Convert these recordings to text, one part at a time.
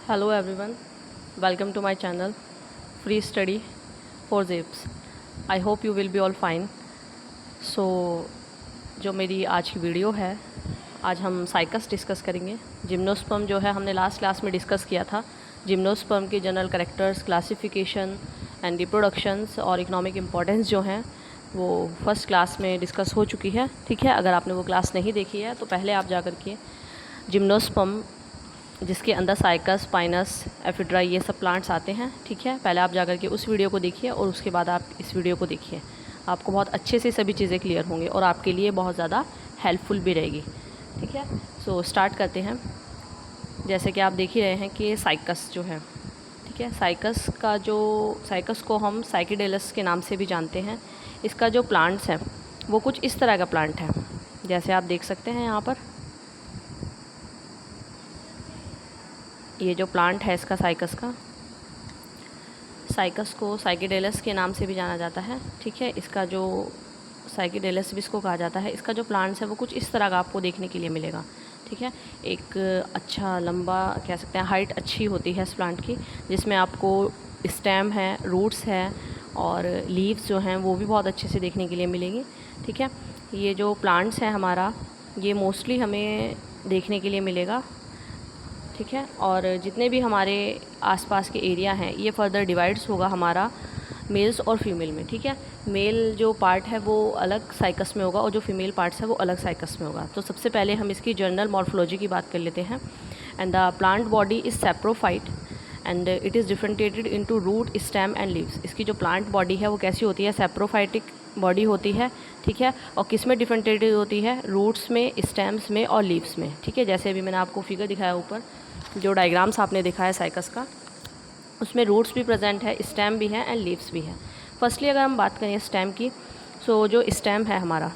Hello everyone, welcome to my channel Free Study for Zips. I hope you will be all fine. So जो मेरी आज की video है, आज हम साइकस डिस्कस करेंगे। जिम्नोस्पर्म जो है हमने लास्ट क्लास में डिस्कस किया था। जिम्नोस्पर्म के general characters, classification and reproductions और इकोनॉमिक इम्पोर्टेंस जो हैं वो फर्स्ट क्लास में डिस्कस हो चुकी है। ठीक है, अगर आपने वो क्लास नहीं देखी है तो पहले आप जा कर के जिम्नोस्पर्म जिसके अंदर साइकस, पाइनस, एफिड्रा ये सब प्लांट्स आते हैं, ठीक है, पहले आप जाकर के उस वीडियो को देखिए और उसके बाद आप इस वीडियो को देखिए। आपको बहुत अच्छे से सभी चीज़ें क्लियर होंगी और आपके लिए बहुत ज़्यादा हेल्पफुल भी रहेगी। ठीक है, सो स्टार्ट करते हैं। जैसे कि आप देख ही रहे हैं कि साइकस जो है, ठीक है, साइकस को हम साइकिडेलस के नाम से भी जानते हैं। इसका जो प्लांट्स है वो कुछ इस तरह का प्लांट है, जैसे आप देख सकते हैं यहाँ पर। ये जो प्लांट है इसका साइकस को साइकिडेलस के नाम से भी जाना जाता है। ठीक है, इसका जो साइकिडेलस भी इसको कहा जाता है। इसका जो प्लांट्स है वो कुछ इस तरह का आपको देखने के लिए मिलेगा। ठीक है, एक अच्छा लंबा कह सकते हैं, हाइट अच्छी होती है इस प्लांट की, जिसमें आपको स्टेम है, रूट्स है और लीव्स जो हैं वो भी बहुत अच्छे से देखने के लिए मिलेंगी। ठीक है, ये जो प्लांट्स है हमारा, ये मोस्टली हमें देखने के लिए मिलेगा। ठीक है, और जितने भी हमारे आसपास के एरिया हैं ये फर्दर डिवाइड्स होगा हमारा मेल्स और फीमेल में। ठीक है, मेल जो पार्ट है वो अलग साइकस में होगा और जो फीमेल पार्ट्स है वो अलग साइकस में होगा। तो सबसे पहले हम इसकी जनरल मॉर्फोलॉजी की बात कर लेते हैं। And the plant body is saprophyte and it is differentiated into root, stem and leaves. इसकी जो प्लांट बॉडी है वो कैसी होती है? सैप्रोफाइटिक बॉडी होती है। ठीक है, और किस में डिफरेंटिएटेड होती है? रूट्स में, स्टेम्स में और लीव्स में। ठीक है, जैसे अभी मैंने आपको फिगर दिखाया ऊपर, जो डायग्राम्स आपने देखा है साइकस का, उसमें रूट्स भी प्रेजेंट है, स्टेम भी है एंड लीव्स भी है। फर्स्टली अगर हम बात करें स्टेम की, सो जो स्टेम है हमारा,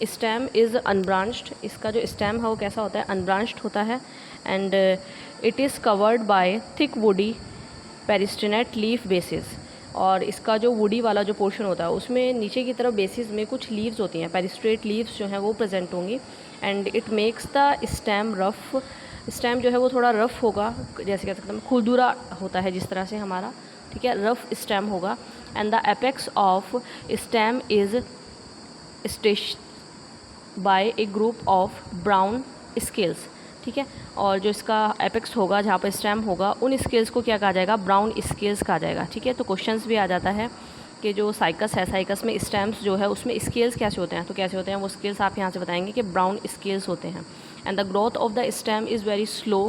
स्टेम इज़ अनब्रांच्ड। इसका जो स्टेम है वो कैसा होता है? अनब्रांच्ड होता है and it is covered by thick woody persistent leaf bases. और इसका जो वुडी वाला जो पोर्शन होता है उसमें नीचे की तरफ बेसिस में कुछ लीव्स होती हैं, पेरिस्ट्रेट लीव्स जो हैं वो प्रेजेंट होंगी। And it makes the stem rough. Stem जो है वो थोड़ा रफ होगा, जैसे कह सकते हैं खुरदुरा होता है जिस तरह से हमारा। ठीक है, रफ स्टेम होगा। And the apex of stem is stash by a group of brown scales. ठीक है, और जो इसका एपेक्स होगा, जहाँ पर स्टेम होगा, उन स्केल्स को क्या कहा जाएगा? ब्राउन स्केल्स कहा जाएगा। ठीक है, तो क्वेश्चंस भी आ जाता है कि जो साइकस है, साइकस में स्टेम्स जो है उसमें स्केल्स कैसे होते हैं? तो कैसे होते हैं वो स्केल्स आप यहाँ से बताएंगे कि ब्राउन स्केल्स होते हैं। And the growth of the stem is very slow.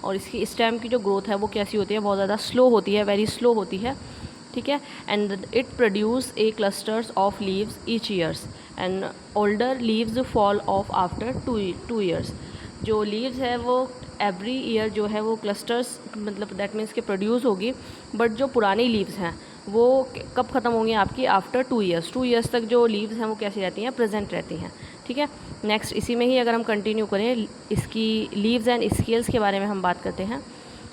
और इसकी स्टेम की जो ग्रोथ है वो कैसी होती है? बहुत ज़्यादा स्लो होती है, वेरी स्लो होती है। ठीक है, and it produce a clusters of leaves each years and older leaves fall of after two years. जो लीव्स है वो एवरी ईयर जो है वो क्लस्टर्स, मतलब दैट मीन्स के प्रोड्यूस होगी, बट जो पुरानी लीव्स हैं वो कब ख़त्म होंगी? आपकी आफ्टर 2 ईयर्स। 2 ईयर्स तक जो लीव्स हैं वो कैसी रहती हैं? प्रेजेंट रहती हैं। ठीक है, नेक्स्ट इसी में ही अगर हम कंटिन्यू करें, इसकी लीव्स एंड स्केल्स के बारे में हम बात करते हैं।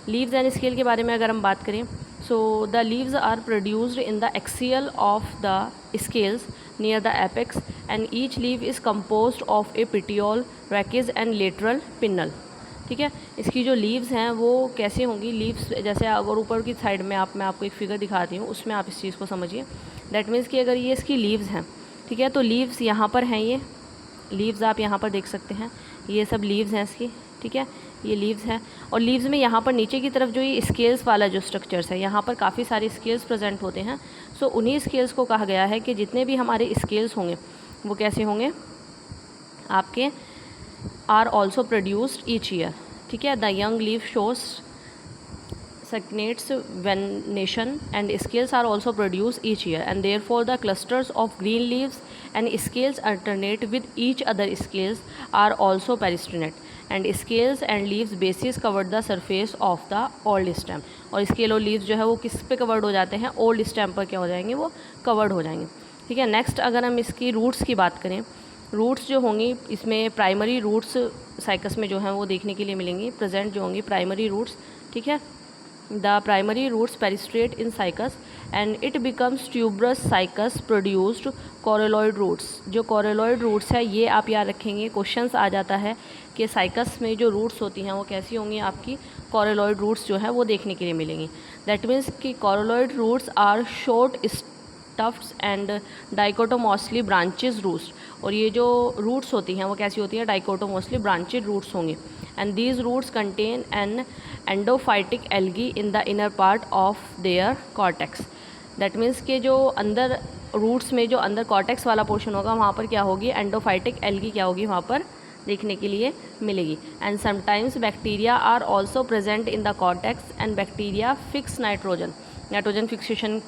लीव्स एंड स्केल के बारे में अगर हम बात करें, so the leaves are produced in the axil of the scales near the apex and each leaf is composed of a petiole, rachis and lateral pinnae. ठीक है, इसकी जो लीव्स हैं वो कैसे होंगी? लीव्स जैसे अगर ऊपर की साइड में मैं आपको एक फिगर दिखाती हूँ, उसमें आप इस चीज़ को समझिए। दैट मीन्स कि अगर ये इसकी लीव्स हैं, ठीक है, तो लीव्स यहाँ पर हैं, ये लीव्स आप यहाँ पर देख सकते हैं, ये सब लीव्स हैं इसकी। ठीक है, ये लीव्स हैं और लीव्स में यहाँ पर नीचे की तरफ जो ये स्केल्स वाला जो स्ट्रक्चर्स है, यहाँ पर काफ़ी सारे स्केल्स प्रेजेंट होते हैं। सो उन्हीं स्केल्स को कहा गया है कि जितने भी हमारे स्केल्स होंगे वो कैसे होंगे? आपके are also produced each year. ठीक है, the young leave shows stagnates venation and scales are also produced each year and therefore the clusters of green leaves and scales alternate with each other. Scales are also peristernate and scales and leaves bases covered the surface of the old stem। और scale और leaves जो है वो किस पे covered हो जाते हैं? ओल्ड स्टेम पर क्या हो जाएंगे? वो कवर्ड हो जाएंगे। ठीक है, नेक्स्ट अगर हम इसकी रूट्स की बात करें, रूट्स जो होंगी इसमें प्राइमरी रूट्स साइकस में जो हैं वो देखने के लिए मिलेंगी, प्रेजेंट जो होंगी प्राइमरी रूट्स। ठीक है, the primary roots peristrate in cycas and it becomes tuberous cycas produced coralloid roots। जो coralloid roots है ये आप याद रखेंगे, क्वेश्चंस आ जाता है कि साइकस में जो रूट्स होती हैं वो कैसी होंगी, आपकी कॉरेलॉइड रूट्स जो है वो देखने के लिए मिलेंगी। दैट मीन्स कि coralloid roots are short tufts and dichotomously branches roots, और ये जो रूट्स होती हैं वो कैसी होती हैं, डाइकोटोमोसली ब्रांचेड रूट्स होंगी। And these roots contain an endophytic algae in the inner part of their cortex. That means कि जो अंदर रूट्स में जो अंदर कॉर्टेक्स वाला पोर्शन होगा वहाँ पर क्या होगी, एंडोफाइटिक एल्गी क्या होगी वहाँ पर देखने के लिए मिलेगी। And sometimes bacteria are also present in the cortex and bacteria fix nitrogen fixation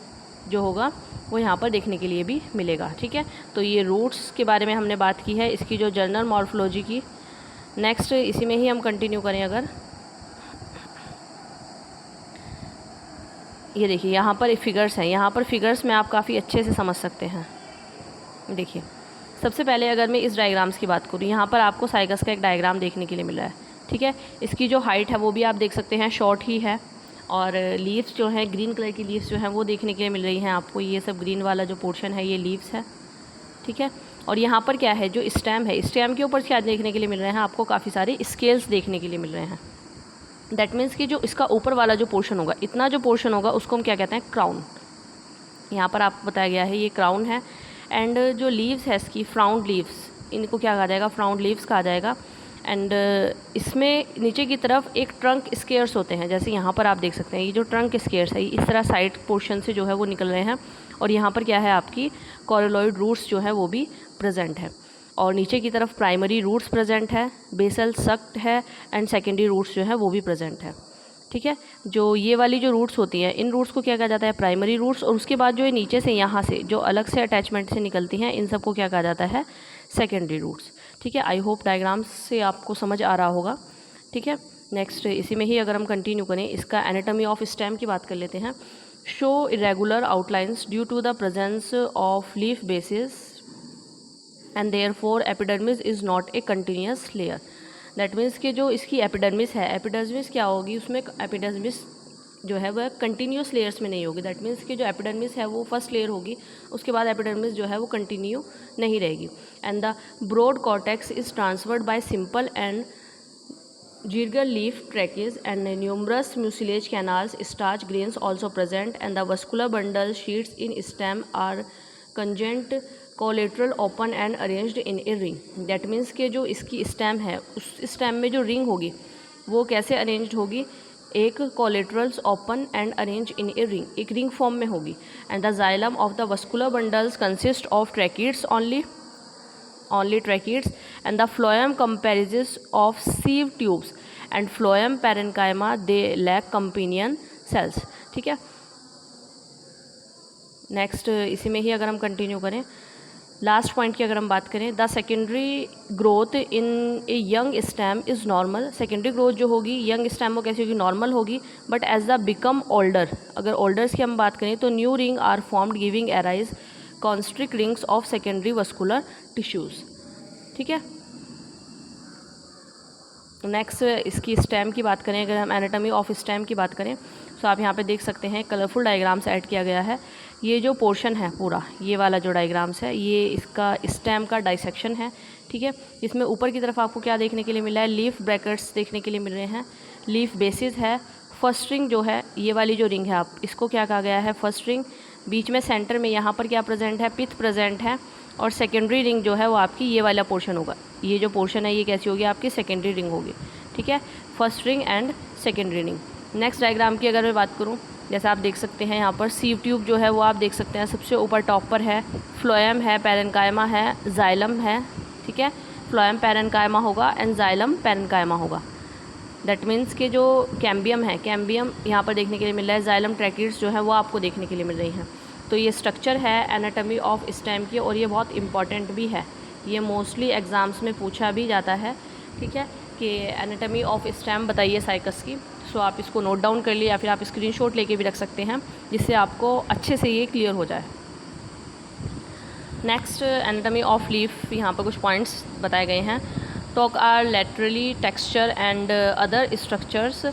जो होगा वो यहाँ पर देखने के लिए भी मिलेगा। ठीक है, तो ये रूट्स के बारे में हमने बात की है, इसकी जो जनरल मॉर्फोलॉजी की। नेक्स्ट इसी में ही हम कंटिन्यू करें, अगर ये देखिए यहाँ पर फिगर्स हैं, यहाँ पर फिगर्स में आप काफ़ी अच्छे से समझ सकते हैं। देखिए सबसे पहले अगर मैं इस डायग्राम्स की बात करूँ, यहाँ पर आपको साइकस का एक डायग्राम देखने के लिए मिल रहा है। ठीक है, इसकी जो हाइट है वो भी आप देख सकते हैं शॉर्ट ही है, और लीव्स जो हैं ग्रीन कलर की लीव्स जो हैं वो देखने के लिए मिल रही हैं आपको। ये सब ग्रीन वाला जो पोर्शन है ये लीव्स है। ठीक है, और यहाँ पर क्या है, जो स्टेम है, स्टेम के ऊपर क्या देखने के लिए मिल रहे हैं आपको, काफ़ी सारे स्केल्स देखने के लिए मिल रहे हैं। दैट मीन्स कि जो इसका ऊपर वाला जो पोर्शन होगा, इतना जो पोर्शन होगा उसको हम क्या कहते हैं, क्राउन। यहाँ पर आपको बताया गया है ये क्राउन है। एंड जो लीव्स है इसकी, फ्राउंड लीव्स, इनको क्या कहा जाएगा, फ्राउंड लीव्स कहा जाएगा। एंड इसमें नीचे की तरफ एक ट्रंक स्केयर्स होते हैं, जैसे यहाँ पर आप देख सकते हैं ये जो ट्रंक स्केयर्स है इस तरह साइड पोर्शन से जो है वो निकल रहे हैं, और यहाँ पर क्या है आपकी कॉरेलॉइड रूट्स जो है वो भी प्रेजेंट है। और नीचे की तरफ प्राइमरी रूट्स प्रेजेंट है, बेसल सक्ट है, एंड सेकेंडरी रूट्स जो है वो भी प्रेजेंट है। ठीक है, जो ये वाली जो रूट्स होती हैं इन रूट्स को क्या कहा जाता है, प्राइमरी रूट्स, और उसके बाद जो ये नीचे से यहाँ से जो अलग से अटैचमेंट से निकलती हैं इन सबको क्या कहा जाता है, सेकेंडरी रूट्स। ठीक है, आई होप डायग्राम्स से आपको समझ आ रहा होगा। ठीक है, नेक्स्ट इसी में ही अगर हम कंटिन्यू करें, इसका एनाटॉमी ऑफ स्टेम की बात कर लेते हैं। Show irregular outlines due to the presence of leaf bases and therefore epidermis is not a continuous layer. That means कि जो इसकी एपिडर्मिस है, एपिडर्मिस क्या होगी, उसमें एपिडर्मिस जो है वह कंटिन्यूस लेयर्स में नहीं होगी। दैट मीन्स कि जो एपिडर्मिस है वो फर्स्ट लेयर होगी, उसके बाद एपिडर्मिस जो है वो कंटिन्यू नहीं रहेगी। And the broad cortex is transferred by simple and girdle leaf traces and numerous mucilage canals, starch grains also present, and the vascular bundle sheets in stem are conjoint collateral open and arranged in a ring. That means कि जो इसकी stem है उस stem में जो ring होगी वो कैसे अरेंज्ड होगी, एक collaterals open and arrange in a ring, एक रिंग फॉर्म में होगी। And the xylem of the vascular bundles consist of tracheids only tracheids, and the phloem comprises of sieve tubes and phloem parenchyma, they lack companion cells। ठीक है, next इसी में ही अगर हम continue करें, लास्ट पॉइंट की अगर हम बात करें, the secondary growth in a young stem is normal. Secondary growth जो होगी यंग स्टेम वो कैसी होगी, नॉर्मल होगी, but as the become older, अगर ओल्डर्स की हम बात करें तो new ring are formed giving arise concentric rings of secondary vascular tissues. ठीक है, नेक्स्ट इसकी स्टेम की बात करें, अगर हम एनाटॉमी ऑफ स्टेम की बात करें तो आप यहाँ पे देख सकते हैं कलरफुल डायग्राम्स ऐड किया गया है। ये जो पोर्शन है पूरा, ये वाला जो डायग्राम्स है ये इसका स्टेम का डाइसेक्शन है। ठीक है, इसमें ऊपर की तरफ आपको क्या देखने के लिए मिला है, लीफ ब्रैकेट्स देखने के लिए मिल रहे हैं, लीफ बेसिस है, फर्स्ट रिंग जो है ये वाली जो रिंग है आप इसको क्या कहा गया है, फर्स्ट रिंग। बीच में सेंटर में यहाँ पर क्या प्रेजेंट है, पिथ प्रेजेंट है, और सेकेंडरी रिंग जो है वो आपकी ये वाला पोर्शन होगा, ये जो पोर्शन है ये कैसी होगी, आपकी सेकेंडरी रिंग होगी। ठीक है, first ring and secondary ring. Next diagram की अगर मैं बात करूँ, जैसे आप देख सकते हैं यहाँ पर सीव ट्यूब जो है वो आप देख सकते हैं, सबसे ऊपर टॉप पर है, फ्लोएम है, पैरेन्काइमा है, जाइलम है। ठीक है, फ्लोएम पैरेन्काइमा होगा एंड जाइलम पैरेन्काइमा होगा। दैट मीन्स कि जो कैम्बियम है, कैम्बियम यहाँ पर देखने के लिए मिल रहा है, जाइलम ट्रैकीड्स जो है वो आपको देखने के लिए मिल रही हैं। तो ये स्ट्रक्चर है एनाटॉमी ऑफ स्टेम की, और ये बहुत इंपॉर्टेंट भी है, ये मोस्टली एग्ज़ाम्स में पूछा भी जाता है। ठीक है, कि एनाटॉमी ऑफ स्टेम बताइए साइकस की। सो आप इसको नोट डाउन कर लिए या फिर आप स्क्रीनशॉट लेके भी रख सकते हैं, जिससे आपको अच्छे से ये क्लियर हो जाए। नेक्स्ट एनाटॉमी ऑफ लीफ, यहाँ पर कुछ पॉइंट्स बताए गए हैं। Talk are laterally texture and other structures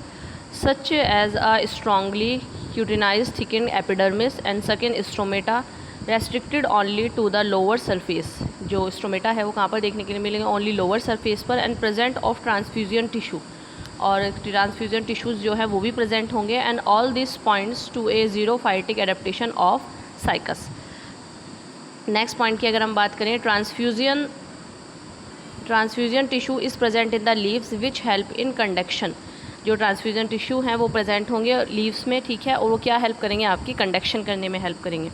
such as a strongly cutinized thickened epidermis and second stromata restricted only to the lower surface. जो स्ट्रोमेटा है वो कहाँ पर देखने के लिए मिलेंगे, ओनली लोअर सरफेस पर, and present of transfusion tissue, और ट्रांसफ्यूजन टिश्यूज़ जो है वो भी प्रेजेंट होंगे। And all this points to a xerophytic adaptation of Cycas. Next point की अगर हम बात करें, transfusion tissue is present in the leaves which help in conduction. जो ट्रांसफ्यूजन टिश्यू हैं वो प्रेजेंट होंगे लीव्स में, ठीक है, और वो क्या हेल्प करेंगे, आपकी कंडक्शन करने में हेल्प करेंगे।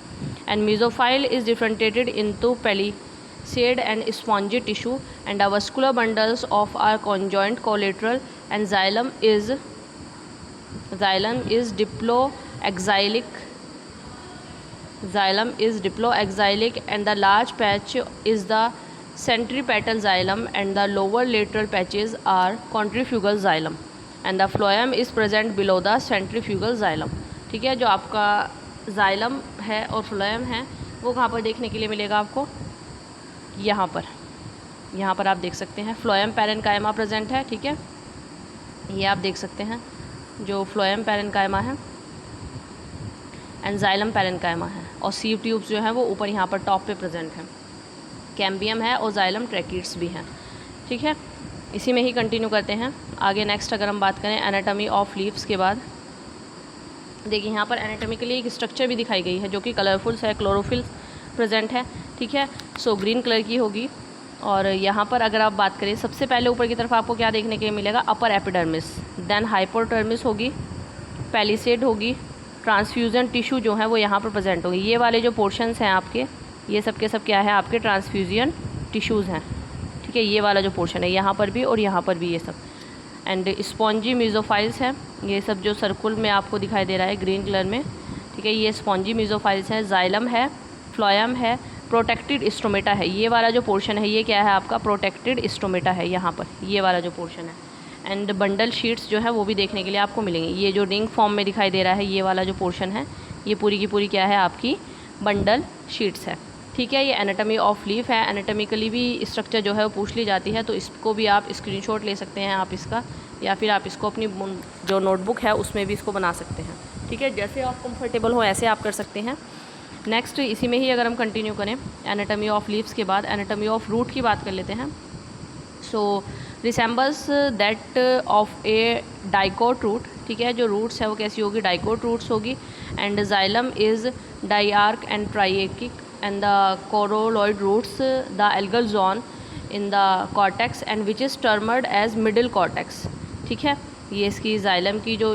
And mesophyll is differentiated into palisade and spongy tissue and vascular bundles of are conjoint collateral and xylem is diploaxylic and the large patch is the centripetal xylem and the lower lateral patches are contrifugal xylem and the phloem is present below the centrifugal xylem। ठीक है, जो आपका xylem है और phloem है वो कहाँ पर देखने के लिए मिलेगा आपको, यहाँ पर आप देख सकते हैं phloem parenchyma प्रेजेंट है। ठीक है, ये आप देख सकते हैं जो phloem parenchyma है एंड जाइलम पैरेन्काइमा है, और सीव ट्यूब्स जो है वो ऊपर यहाँ पर टॉप पे प्रेजेंट है। कैम्बियम है और जाइलम ट्रैकिड्स भी हैं। ठीक है, इसी में ही कंटिन्यू करते हैं आगे। नेक्स्ट अगर हम बात करें एनाटॉमी ऑफ लीव्स के बाद, देखिए यहाँ पर एनाटॉमिकली एक स्ट्रक्चर भी दिखाई गई है जो कि कलरफुल्स है, क्लोरोफिल प्रेजेंट है। ठीक है, सो ग्रीन कलर की होगी। और यहाँ पर अगर आप बात करें, सबसे पहले ऊपर की तरफ आपको क्या देखने के लिए मिलेगा, अपर एपिडर्मिस, देन हाइपोडर्मिस होगी, पैलिसेड होगी, ट्रांसफ्यूजन टिश्यू जो है वो यहाँ पर प्रेजेंट होगी। ये वाले जो पोर्शंस हैं आपके, ये सब के सब क्या है, आपके ट्रांसफ्यूजन टिश्यूज़ हैं। ठीक है, ये वाला जो पोर्शन है यहाँ पर भी और यहाँ पर भी ये सब। एंड स्पॉन्जी मेसोफाइल्स हैं, ये सब जो सर्कुल में आपको दिखाई दे रहा है ग्रीन कलर में। ठीक है, ये स्पॉन्जी मेसोफाइल्स हैं। जाइलम है, फ्लोएम है, प्रोटेक्टेड स्टोमेटा है। ये वाला जो पोर्शन है ये क्या है आपका, प्रोटेक्टेड स्टोमेटा है यहाँ पर, ये वाला जो पोर्शन है। एंड बंडल शीट्स जो है वो भी देखने के लिए आपको मिलेंगे। ये जो रिंग फॉर्म में दिखाई दे रहा है ये वाला जो पोर्शन है, ये पूरी की पूरी क्या है, आपकी बंडल शीट्स है। ठीक है, ये एनाटॉमी ऑफ लीफ है। एनाटॉमिकली भी स्ट्रक्चर जो है वो पूछ ली जाती है, तो इसको भी आप स्क्रीनशॉट ले सकते हैं आप इसका, या फिर आप इसको अपनी जो नोटबुक है उसमें भी इसको बना सकते हैं। ठीक है, जैसे आप कंफर्टेबल हो ऐसे आप कर सकते हैं। नेक्स्ट इसी में ही अगर हम कंटिन्यू करें, एनाटॉमी ऑफ लीव्स के बाद एनाटॉमी ऑफ रूट की बात कर लेते हैं। So resembles that of a dicot root. ठीक है, जो रूट्स है वो कैसी होगी, डाइकोट रूट्स होगी। And xylem is diarch and triarch and the coralloid roots the algal zone in the cortex and which is termed as middle cortex. ठीक है, ये इसकी जाइलम की जो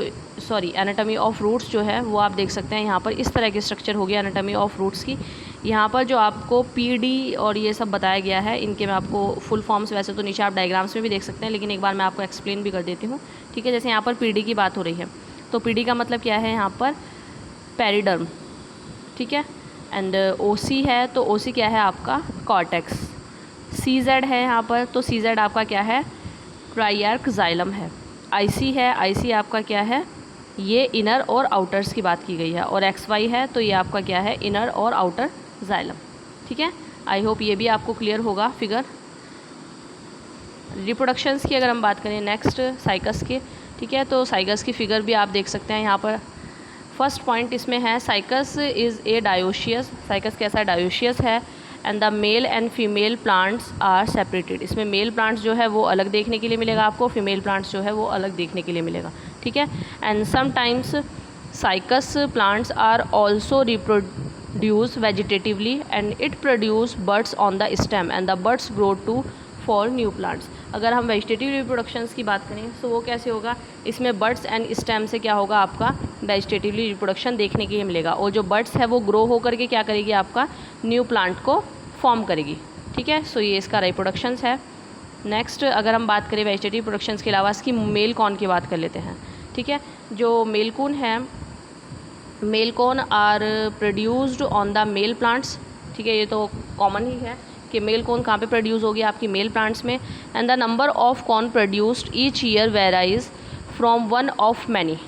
एनाटॉमी ऑफ रूट्स जो है वो आप देख सकते हैं यहाँ पर इस तरह की स्ट्रक्चर होगी एनाटॉमी ऑफ रूट्स की। यहाँ पर जो आपको पीडी और ये सब बताया गया है, इनके मैं आपको फुल फॉर्म्स वैसे तो नीचे आप डायग्राम्स में भी देख सकते हैं, लेकिन एक बार मैं आपको एक्सप्लेन भी कर देती हूँ। ठीक है, जैसे यहाँ पर पीडी की बात हो रही है, तो पीडी का मतलब क्या है यहाँ पर, पेरिडर्म। ठीक है, एंड ओसी है तो ओसी क्या है आपका, कॉर्टेक्स। सीजेड है यहाँ पर, तो सीजेड आपका क्या है, ट्राइआर्क जाइलम है। आईसी है, आईसी आपका क्या है, ये इनर और आउटर्स की बात की गई है। और एक्स वाई है तो ये आपका क्या है, इनर और आउटर जाइलम। ठीक है, आई होप ये भी आपको क्लियर होगा फिगर। रिप्रोडक्शंस की अगर हम बात करें नेक्स्ट साइकस के, ठीक है, तो साइकस की फिगर भी आप देख सकते हैं यहाँ पर। फर्स्ट पॉइंट इसमें है Cycas is a dioecious. Cycas कैसा है, डायोशियस है। And the male and female plants are separated. इसमें मेल प्लांट्स जो है वो अलग देखने के लिए मिलेगा आपको, फीमेल प्लांट्स जो है वो अलग देखने के लिए मिलेगा। ठीक है, and sometimes Cycas plants are also reproduce vegetatively and it produce buds on the stem and the buds grow to for new plants. अगर हम वेजिटेटिव रिप्रोडक्शंस की बात करें तो वो कैसे होगा, इसमें बड्स एंड स्टेम से क्या होगा, आपका वेजिटेटिवली रिप्रोडक्शन देखने के लिए मिलेगा। और जो बड्स है वो ग्रो होकर के क्या करेगी, आपका न्यू प्लांट को फॉर्म करेगी। ठीक है, सो ये इसका रिप्रोडक्शंस है। नेक्स्ट अगर हम बात करें वेजिटेटिव प्रोडक्शंस के अलावा इसकी मेल कॉर्न की बात कर लेते हैं। ठीक है, जो मेल कॉर्न है, male cone are produced on the male plants. ठीक है, ये तो कॉमन ही है कि मेल कॉर्न कहाँ पे प्रोड्यूस होगी, आपकी मेल प्लांट्स में। And the number of cone produced each year varies from one of many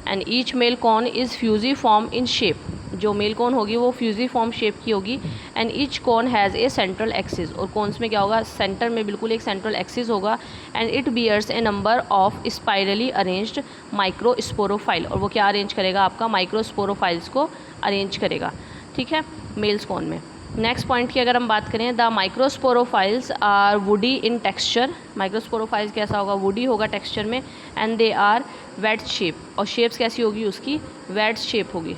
and each male cone is fusiform in shape. जो मेल कॉर्न होगी वो फ्यूजीफॉर्म शेप की होगी। And each cone has a central axis. और cones में क्या होगा, centre में बिल्कुल एक सेंट्रल एक्सिस होगा। And it bears a number of spirally arranged microsporophyll. और वो क्या अरेंज करेगा, आपका माइक्रोस्पोरोफाइल्स को अरेंज करेगा। ठीक है, मेल्स कौन में। नेक्स्ट पॉइंट की अगर हम बात करें, the microsporophylls are woody in texture. Microsporophylls कैसा होगा, वुडी होगा टेक्सचर में, and they are wedge shape, और शेप्स कैसी होगी उसकी, वेड शेप होगी,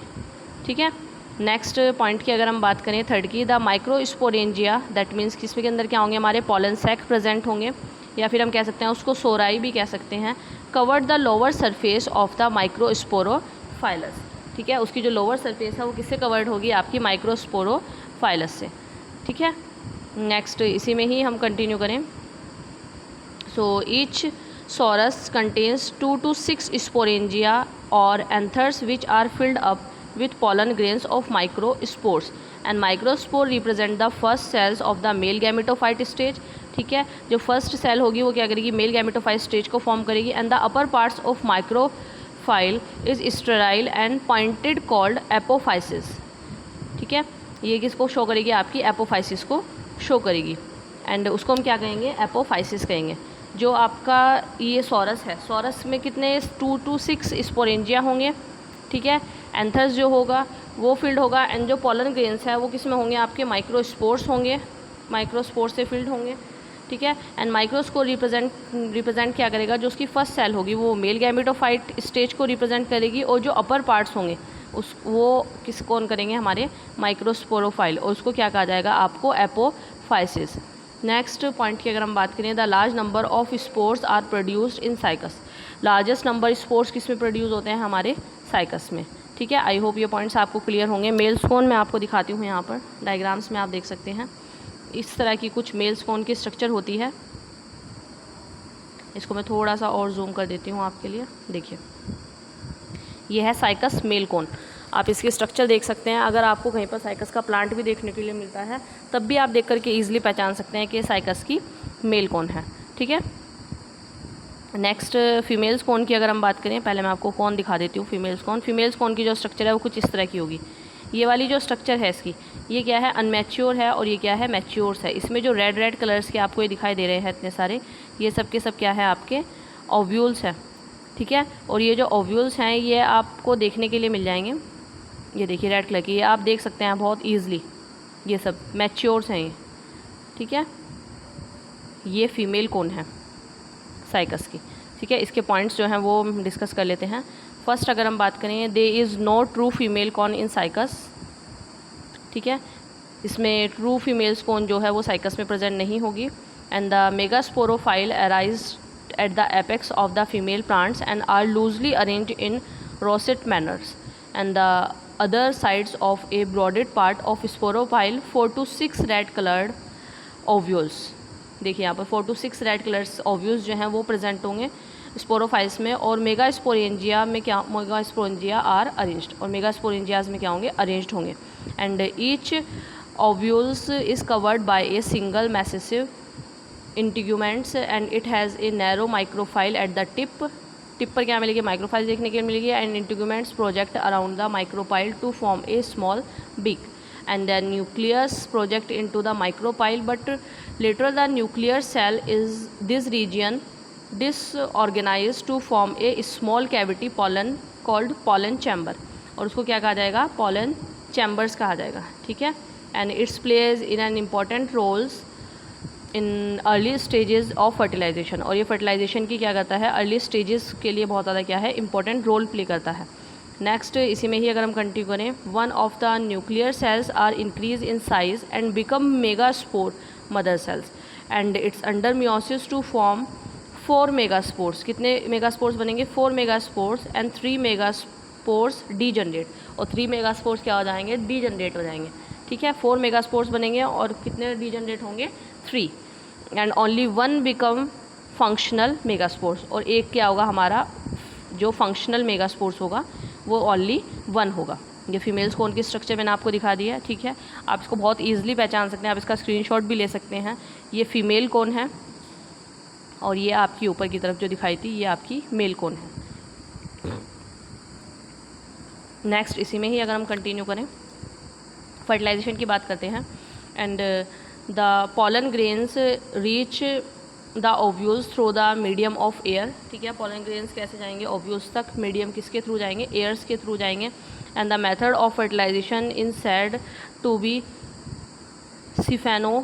ठीक है। नेक्स्ट पॉइंट की अगर हम बात करें थर्ड की, द माइक्रोस्पोरेंजिया, दैट मीन्स किसमें के अंदर क्या होंगे, हमारे पॉलन सैक प्रेजेंट होंगे, या फिर हम कह सकते हैं उसको सोराई भी कह सकते हैं। Covered the lower surface of the microsporophylls, ठीक है, उसकी जो लोअर सरफेस है वो किससे कवर्ड होगी, आपकी माइक्रोस्पोरोफाइलस से, ठीक है। नेक्स्ट इसी में ही हम कंटिन्यू करें, so each sorus contains 2 to 6 sporangia और anthers which are filled up with pollen grains of microspores, and microspore represent the first cells of the male gametophyte stage, ठीक है। जो फर्स्ट सेल होगी वो क्या करेगी, मेल गैमेटोफाइट स्टेज को form करेगी, and the upper parts of microphyll is sterile and pointed called apophysis, ठीक है। ये किसको शो करेगी, आपकी एपोफाइसिस को शो करेगी, एंड उसको हम क्या कहेंगे, एपोफाइसिस कहेंगे। जो आपका ये सॉरस है, सॉरस में कितने 2 to 6 स्पोरेंजिया होंगे, ठीक है। एंथर्स जो होगा वो फील्ड होगा, एंड जो पॉलन ग्रेन्स है वो किस में होंगे, आपके माइक्रोस्पोर्स होंगे, माइक्रोस्पोर्स से फील्ड होंगे, ठीक है। एंड माइक्रोस को रिप्रेजेंट क्या करेगा, जो उसकी फर्स्ट सेल होगी वो मेल गैमेटोफाइट स्टेज को रिप्रेजेंट करेगी, और जो अपर पार्ट्स होंगे उस वो किस कौन करेंगे, हमारे माइक्रोस्पोरोफाइल, और उसको क्या कहा जाएगा, आपको एपोफाइसिस। नेक्स्ट पॉइंट की अगर हम बात करें, the large number of spores are produced in Cycas. Largest number spores किस में प्रोड्यूस होते हैं, हमारे साइकस में, ठीक है। आई होप ये पॉइंट्स आपको क्लियर होंगे। मेल स्पोन मैं आपको दिखाती हूँ, यहाँ पर डायग्राम्स में आप देख सकते हैं इस तरह की कुछ मेल स्पोन की स्ट्रक्चर होती है। इसको मैं थोड़ा सा और जूम कर देती हूँ आपके लिए, देखिए ये है साइकस मेल कोन। आप इसकी स्ट्रक्चर देख सकते हैं, अगर आपको कहीं पर साइकस का प्लांट भी देखने के लिए मिलता है तब भी आप देख करके ईजिली पहचान सकते हैं कि साइकस की मेल कोन है, ठीक है। नेक्स्ट फीमेल्स कौन की अगर हम बात करें, पहले मैं आपको कौन दिखा देती हूँ। फीमेल्स कौन की जो स्ट्रक्चर है वो कुछ इस तरह की होगी। ये वाली जो स्ट्रक्चर है इसकी, ये क्या है, अनमैच्योर है, और ये क्या है, मैच्योर्स है। इसमें जो रेड कलर्स के आपको ये दिखाई दे रहे हैं इतने सारे, ये सब के सब क्या है, आपके ओव्यूल्स हैं, ठीक है। और ये जो ओव्यूल्स हैं ये आपको देखने के लिए मिल जाएंगे, ये देखिए रेड कलर की, ये आप देख सकते हैं बहुत ईजिली, ये सब मैच्योर्स हैं ये, ठीक है। ये फीमेल कौन है साइकस की, ठीक है। इसके पॉइंट्स जो हैं वो हम डिस्कस कर लेते हैं। फर्स्ट अगर हम बात करें, there is no true female cone in Cycas, ठीक है। इसमें ट्रू फीमेल्स कौन जो है वो साइकस में प्रेजेंट नहीं होगी। And the megasporophyll arise at the apex of the female plants and are loosely arranged in rosette manners, and the other sides of a broaded part of sporophyll 4 to 6 red coloured ovules. देखिए यहाँ पर 4 to 6 red colours ovules जो हैं वो present होंगे स्पोरोफाइल्स में, और megasporangia में क्या, मेगास्पोरेंजिया आर अरेंज्ड, और मेगास्पोरेंजियाज में क्या होंगे, अरेंज्ड होंगे। And each ovules is covered by a single massive integuments, and it has a narrow micropyle at the tip पर क्या मिलेगी, माइक्रोफाइल देखने के लिए मिलेगी, and integuments project around the micropyle to form a small beak, and the nucleus project into the micropyle, but later the nuclear cell is this region disorganized to form a small cavity pollen called pollen chamber, और उसको क्या कहा जाएगा, pollen chambers कहा जाएगा, ठीक है। and its plays in an important roles in early stages of fertilization, और ये फर्टिलाइजेशन की क्या करता है, अर्ली स्टेजेस के लिए बहुत ज़्यादा क्या है, इंपॉर्टेंट रोल प्ले करता है। नेक्स्ट इसी में ही अगर हम कंटिन्यू करें, one of the nuclear cells are increase in size and become megaspore mother cells, and it's under meiosis to form 4 megaspores. कितने मेगास्पोर्स बनेंगे, 4 मेगास्पोर्स, एंड 3 मेगास्पोर्स डीजनरेट, और 3 मेगास्पोर्स क्या हो जाएंगे, डीजनरेट हो जाएंगे, ठीक है। 4 मेगास्पोर्स बनेंगे और कितने डीजनरेट होंगे, 3, and only 1 become functional megaspores, और एक क्या होगा, हमारा जो फंक्शनल मेगास्पोर्स होगा वो ओनली 1 होगा। ये फीमेल्स कौन की स्ट्रक्चर मैंने आपको दिखा दिया है, ठीक है। आप इसको बहुत ईजिली पहचान सकते हैं, आप इसका स्क्रीनशॉट भी ले सकते हैं। ये फीमेल कौन है, और ये आपकी ऊपर की तरफ जो दिखाई थी ये आपकी मेल कौन है। नेक्स्ट इसी में ही अगर हम कंटिन्यू करें, फर्टिलाइजेशन की बात करते हैं। And the pollen grains reach the ovules through the medium of air, ठीक है। पोलन ग्रेन्स कैसे जाएंगे ओव्यूल्स तक, मीडियम किसके थ्रू जाएंगे, एयर्स के थ्रू जाएंगे। And the method of fertilization in said to be siphonozooidogamy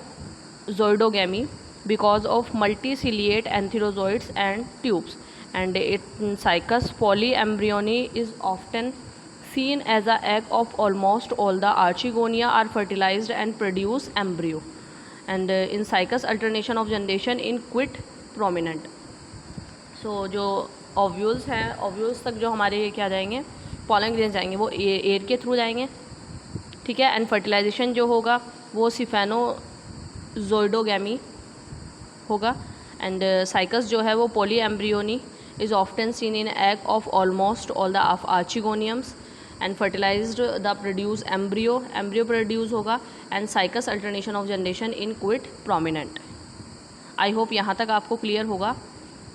because of multiciliate antherozoids and tubes, and in cycas polyembryony is often seen as a egg of almost all the archegonia are fertilized and produce embryo, and in cycas alternation of generation in quit prominent। so जो ovules हैं, ovules तक जो हमारे क्या जाएंगे, pollen grains जाएंगे, वो air के थ्रू जाएंगे, ठीक है। एंड फर्टिलाइजेशन जो होगा वो सिफेनोजोइडोगेमी होगा। एंड साइकस जो है वो polyembryony is often seen in egg of almost all the of archegoniums and fertilized the produce embryo, embryo produce होगा। And Cycas alternation of generation in quite prominent. I hope यहाँ तक आपको clear होगा।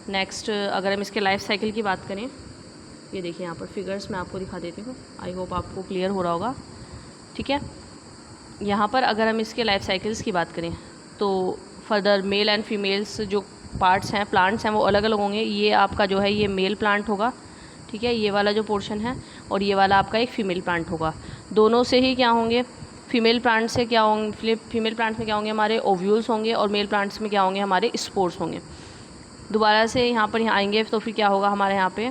Next अगर हम इसके life cycle की बात करें, ये देखिए यहाँ पर फिगर्स मैं आपको दिखा देती हूँ, आई होप आपको क्लियर हो रहा होगा, ठीक है। यहाँ पर अगर हम इसके लाइफ साइकिल्स की बात करें तो फर्दर मेल एंड फीमेल्स जो पार्ट्स हैं, प्लांट्स हैं, वो अलग अलग होंगे। ये आपका जो है ये मेल प्लांट होगा, ठीक है, ये वाला जो पोर्शन है, और ये वाला आपका एक फ़ीमेल प्लांट होगा। दोनों से ही क्या होंगे, फीमेल प्लांट से क्या होंगे, फीमेल प्लांट्स में क्या होंगे, हमारे ओव्यूल्स होंगे, और मेल प्लांट्स में क्या होंगे, हमारे स्पोर्स होंगे। दोबारा से यहाँ आएंगे तो फिर क्या होगा, हमारे यहाँ पे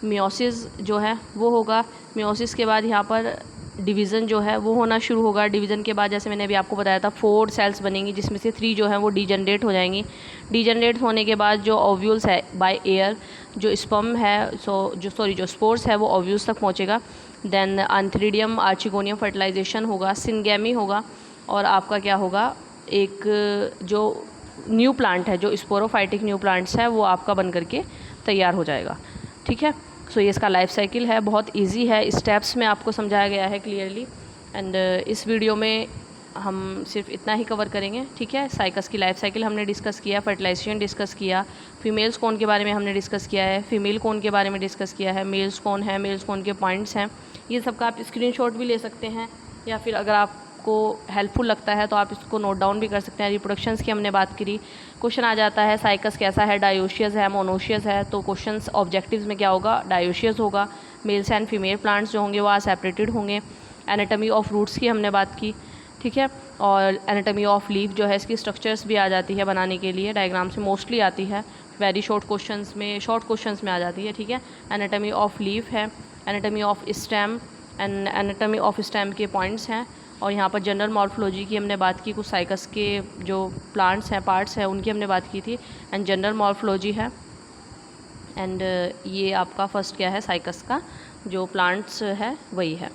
मियोसिस जो है वो होगा। मियोसिस के बाद यहाँ पर डिवीज़न जो है वो होना शुरू होगा। डिवीज़न के बाद जैसे मैंने अभी आपको बताया था 4 सेल्स बनेंगी, जिसमें से 3 जो है वो डीजनरेट हो जाएंगी। डीजनरेट होने के बाद जो ओव्यूल्स है बाय एयर, जो स्पर्म है जो स्पोर्स है वो ओव्यूल्स तक पहुँचेगा। देन आंथ्रीडियम आर्चिगोनियम फर्टिलाइजेशन होगा, सिनगेमी होगा, और आपका क्या होगा, एक जो न्यू प्लांट है, जो स्पोरोफाइटिक न्यू प्लांट्स है, वो आपका बन करके तैयार हो जाएगा, ठीक है। सो ये इसका लाइफ साइकिल है, बहुत इजी है, स्टेप्स में आपको समझाया गया है क्लियरली। एंड इस वीडियो में हम सिर्फ इतना ही कवर करेंगे, ठीक है। साइकस की लाइफ साइकिल हमने डिस्कस किया, फर्टिलाइजेशन डिस्कस किया, फीमेल्स कौन के बारे में हमने डिस्कस किया है, फीमेल कौन के बारे में डिस्कस किया है, मेल्स कौन है, मेल्स कौन के पॉइंट्स हैं, ये सब का आप स्क्रीनशॉट भी ले सकते हैं, या फिर अगर आपको हेल्पफुल लगता है तो आप इसको नोट डाउन भी कर सकते हैं। रिप्रोडक्शंस की हमने बात करी, क्वेश्चन आ जाता है साइकस कैसा है, डायोशियस है, मोनोशियस है, तो क्वेश्चंस ऑब्जेक्टिव्स में क्या होगा, डायोशियस होगा। मेल्स एंड फीमेल प्लांट्स जो होंगे वो सेपरेटेड होंगे। एनाटॉमी ऑफ रूट्स की हमने बात की, ठीक है। और एनाटॉमी ऑफ लीफ जो है, इसकी स्ट्रक्चर्स भी आ जाती है बनाने के लिए, डायग्राम से मोस्टली आती है, वेरी शॉर्ट क्वेश्चंस में आ जाती है, ठीक है। एनाटॉमी ऑफ लीफ है, anatomy of stem and anatomy of stem के पॉइंट्स हैं। और यहाँ पर जनरल मॉर्फोलॉजी की हमने बात की, कुछ साइकस के जो प्लांट्स हैं, पार्ट्स हैं, उनकी हमने बात की थी, एंड जनरल मॉर्फोलॉजी है। एंड ये आपका फर्स्ट क्या है, साइकस का जो प्लांट्स है वही है।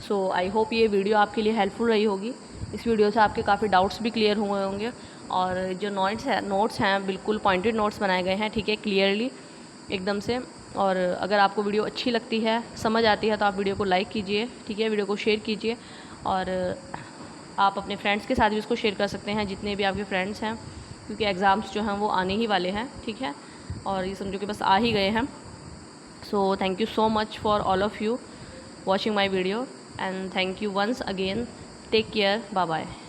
सो आई होप ये वीडियो आपके लिए हेल्पफुल रही होगी। इस वीडियो से आपके काफ़ी डाउट्स भी क्लियर हुए होंगे, और जो नोट्स हैं बिल्कुल पॉइंटेड नोट्स बनाए गए हैं, ठीक है, क्लियरली एकदम से। और अगर आपको वीडियो अच्छी लगती है, समझ आती है, तो आप वीडियो को लाइक कीजिए, ठीक है, वीडियो को शेयर कीजिए, और आप अपने फ्रेंड्स के साथ भी इसको शेयर कर सकते हैं, जितने भी आपके फ्रेंड्स हैं, क्योंकि एग्ज़ाम्स जो हैं वो आने ही वाले हैं, ठीक है, और ये समझो कि बस आ ही गए हैं। So thank you so much for all of you watching my video, and thank you once again. Take care, bye bye.